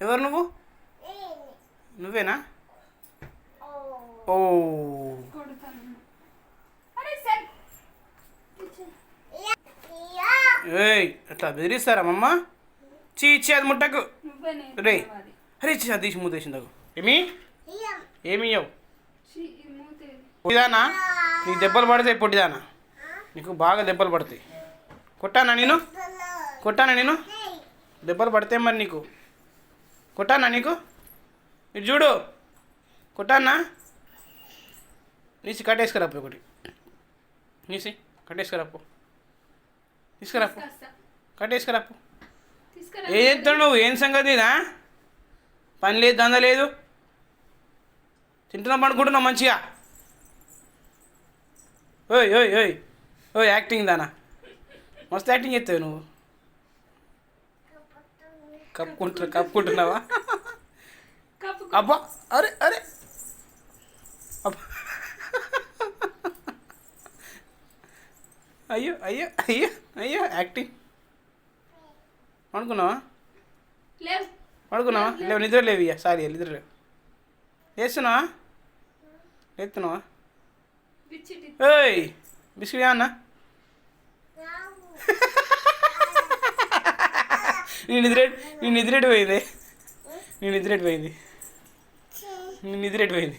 ఎవరు నువ్వు? నువ్వేనా? ఓ ఏయ్ అట్లా బెదిరిస్తారా మమ్మ? చీ ఇచ్చి అది ముట్టకు రే. అరే ఇచ్చి అది తీసి మూతేసిందాకు. ఏమి ఇవ్వవు పొట్టిదానా? నీకు దెబ్బలు పడతాయి పొట్టిదానా, నీకు బాగా దెబ్బలు పడతాయి. కొట్టానా నేను? కొట్టానా నేను? దెబ్బలు పడతాయి మరి నీకు. కొట్టానా నీకు? ఇటు చూడు, కొట్టానా? నీసి కట్టేసుకురాపు ఒకటి, నీసి కట్టేసుకురాపు, తీసుకురాపు, కట్టేసుకురాపు. ఏం చెప్తాడు నువ్వు? ఏం సంగతి ఇదా? పని లేదు, దంద లేదు, తింటున్నా పడుకుంటున్నావు మంచిగా. ఓయ్ ఓయ్ ఓయ్ ఓయ్ యాక్టింగ్ దానా, మస్తు యాక్టింగ్ చేస్తావు నువ్వు. కప్పుకుంటున్నావా? అబ్బా అరే అరే అబ్బా అయ్యో అయ్యో అయ్యో అయ్యో యాక్టింగ్. పడుకున్నావా? పడుకున్నావా? లేవు, నిద్ర లేవు. ఇక సారీ నిద్ర లేవు. లేస్తున్నావా? లేస్తున్నావా? ఏయ్ బిస్కెట్ అన్నా. నేను నిద్రెట్ పోయింది, నేను నిద్రెట్ పోయింది.